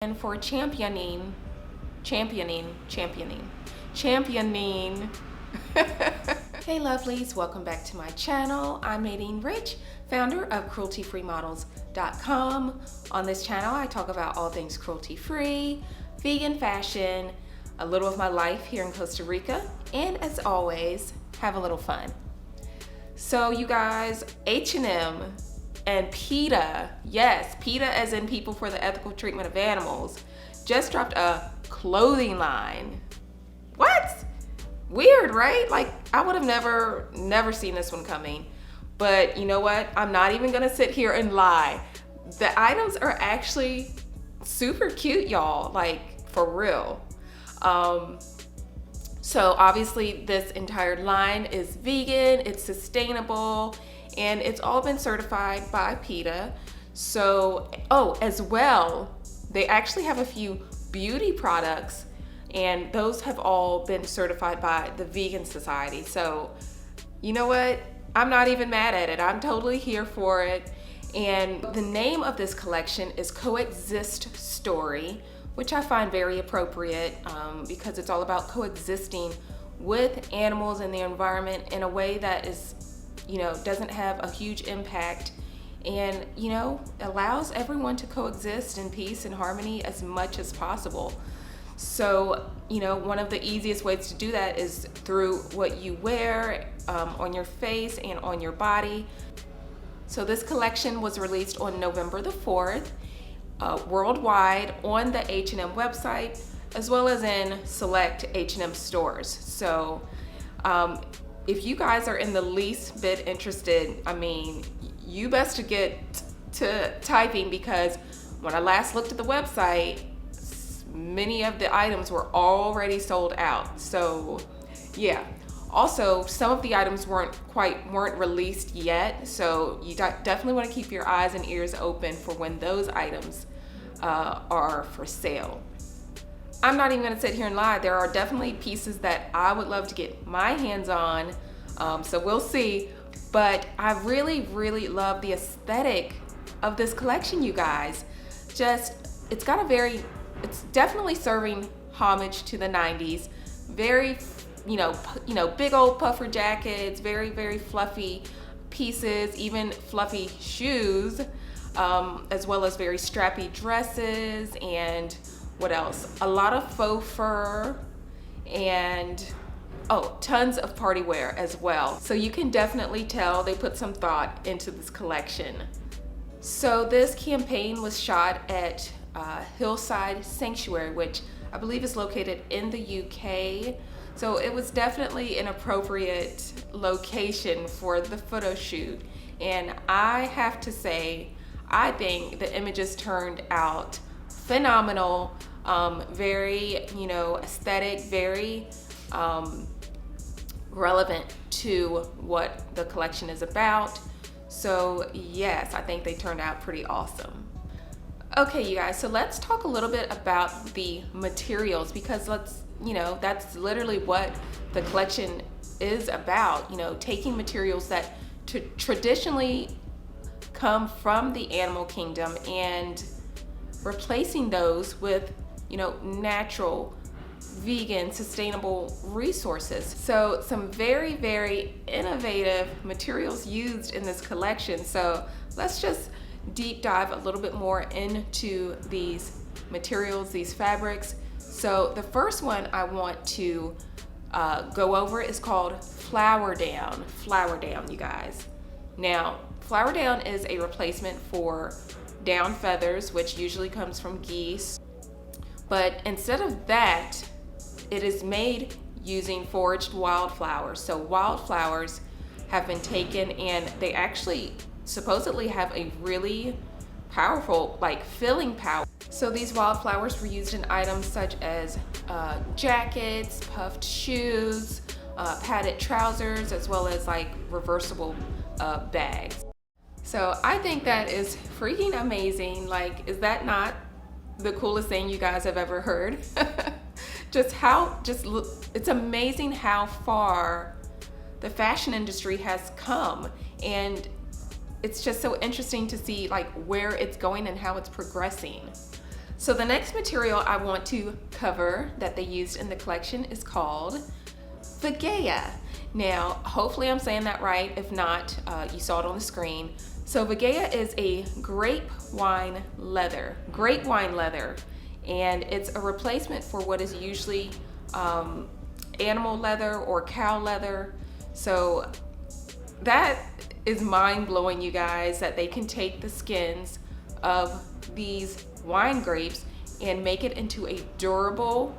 and for championing. Hey lovelies, welcome back to my channel. I'm Nadine Rich, founder of crueltyfreemodels.com. On this channel, I talk about all things cruelty-free, vegan fashion, a little of my life here in Costa Rica, and as always, have a little fun. So you guys, H&M and PETA, yes, PETA as in People for the Ethical Treatment of Animals, just dropped a clothing line. What? Weird, right? Like, I would have never seen this one coming. But you know what? I'm not even gonna sit here and lie. The items are actually super cute, y'all, like for real. So obviously this entire line is vegan, it's sustainable, and it's all been certified by PETA. So, as well, they actually have a few beauty products, and those have all been certified by the Vegan Society. So, you know what? I'm not even mad at it. I'm totally here for it. And the name of this collection is Coexist Story, which I find very appropriate because it's all about coexisting with animals and the environment in a way that is, doesn't have a huge impact and, allows everyone to coexist in peace and harmony as much as possible. So, one of the easiest ways to do that is through what you wear on your face and on your body. So this collection was released on November the 4th, worldwide on the H&M website, as well as in select H&M stores. So if you guys are in the least bit interested, you best to get to typing, because when I last looked at the website, many of the items were already sold out. So yeah. Also, some of the items weren't released yet, so you definitely want to keep your eyes and ears open for when those items are for sale. I'm not even going to sit here and lie. There are definitely pieces that I would love to get my hands on, so we'll see. But I really, really love the aesthetic of this collection, you guys. It's definitely serving homage to the 90s. Very, big old puffer jackets, very, very fluffy pieces, even fluffy shoes, as well as very strappy dresses, and what else? A lot of faux fur, and tons of party wear as well. So you can definitely tell they put some thought into this collection. So this campaign was shot at Hillside Sanctuary, which I believe is located in the UK. So it was definitely an appropriate location for the photo shoot. And I have to say, I think the images turned out phenomenal, very, aesthetic, very relevant to what the collection is about. So yes, I think they turned out pretty awesome. Okay, you guys, so let's talk a little bit about the materials, because that's literally what the collection is about, taking materials that traditionally come from the animal kingdom and replacing those with, natural, vegan, sustainable resources. So some very, very innovative materials used in this collection. So let's just deep dive a little bit more into these materials, these fabrics. So the first one I want to go over is called Flower Down. Flower Down, you guys. Now, Flower Down is a replacement for down feathers, which usually comes from geese. But instead of that, it is made using foraged wildflowers. So wildflowers have been taken, and they actually supposedly have a really powerful, filling power. So these wildflowers were used in items such as jackets, puffed shoes, padded trousers, as well as reversible bags. So I think that is freaking amazing. Is that not the coolest thing you guys have ever heard? It's amazing how far the fashion industry has come, and it's just so interesting to see where it's going and how it's progressing. So the next material I want to cover that they used in the collection is called Vaya. Now, hopefully I'm saying that right. If not, you saw it on the screen. So Vaya is a grape wine leather, and it's a replacement for what is usually animal leather or cow leather. So that is mind-blowing, you guys, that they can take the skins of these wine grapes and make it into a durable,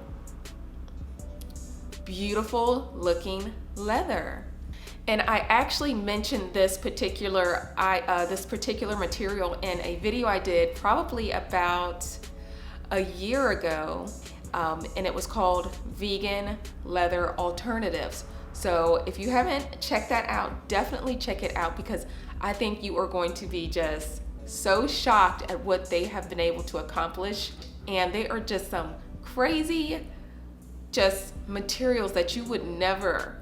beautiful looking leather. And I actually mentioned this particular material in a video I did probably about a year ago, and it was called Vegan Leather Alternatives. So if you haven't checked that out, definitely check it out, because I think you are going to be just so shocked at what they have been able to accomplish. And they are just some crazy just materials that you would never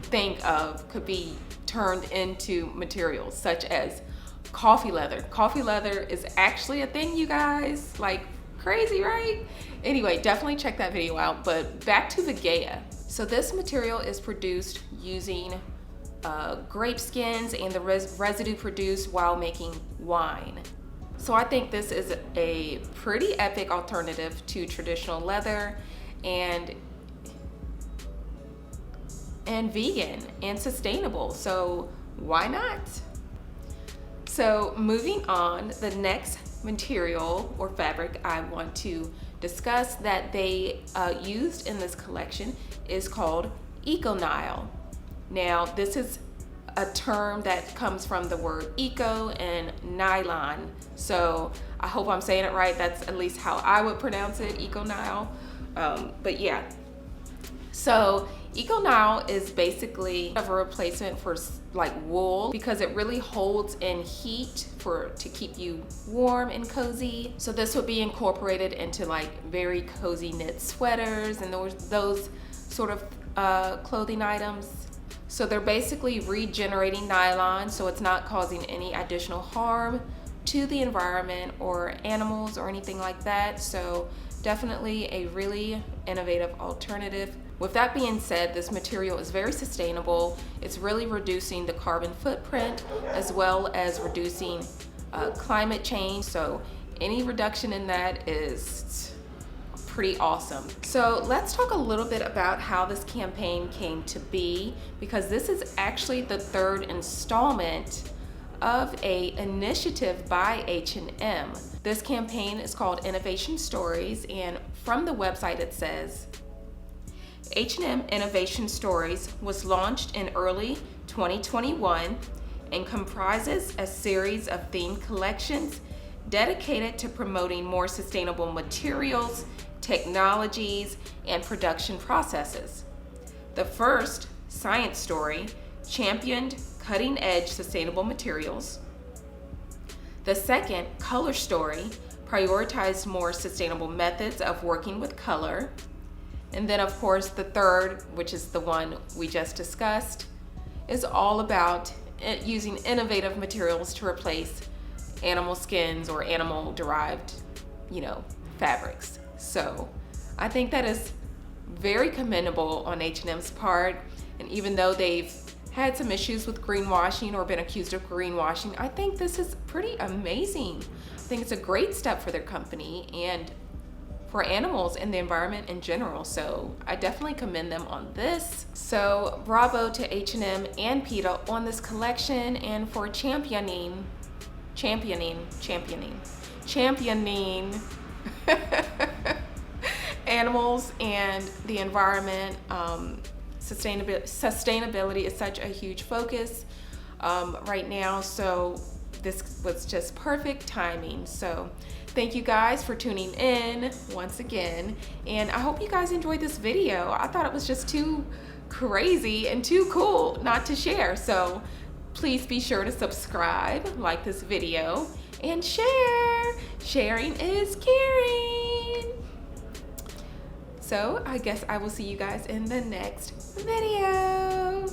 think of could be turned into materials, such as coffee leather. Coffee leather is actually a thing, you guys. Like, crazy, right? Anyway, definitely check that video out. But back to the Vaya. So this material is produced using grape skins and the residue produced while making wine. So I think this is a pretty epic alternative to traditional leather, and vegan and sustainable. So why not? So moving on, the next material or fabric I want to discuss that they used in this collection is called eco-nylon. Now, this is a term that comes from the word eco and nylon. So I hope I'm saying it right. That's at least how I would pronounce it, eco-nylon. But yeah. So eco-nylon is basically a replacement for like wool, because it really holds in heat to keep you warm and cozy. So this would be incorporated into like very cozy knit sweaters and those sort of clothing items. So they're basically regenerating nylon, so it's not causing any additional harm to the environment or animals or anything like that. So definitely a really innovative alternative. With that being said, this material is very sustainable. It's really reducing the carbon footprint as well as reducing climate change. So any reduction in that is pretty awesome. So let's talk a little bit about how this campaign came to be, because this is actually the third installment of a initiative by H&M. This campaign is called Innovation Stories, and from the website it says, H&M Innovation Stories was launched in early 2021 and comprises a series of themed collections dedicated to promoting more sustainable materials, technologies, and production processes. The first, Science Story, championed cutting-edge sustainable materials. The second, Color Story, prioritized more sustainable methods of working with color. And then, of course, the third, which is the one we just discussed, is all about using innovative materials to replace animal skins or animal-derived, fabrics. So I think that is very commendable on H&M's part. And even though they've had some issues with greenwashing or been accused of greenwashing, I think this is pretty amazing. I think it's a great step for their company and for animals and the environment in general. So I definitely commend them on this. So bravo to H&M and PETA on this collection and for championing animals and the environment. Sustainability is such a huge focus right now, so this was just perfect timing. So thank you guys for tuning in once again, and I hope you guys enjoyed this video. I thought it was just too crazy and too cool not to share. So please be sure to subscribe, like this video, and share. Sharing is caring. So I guess I will see you guys in the next video.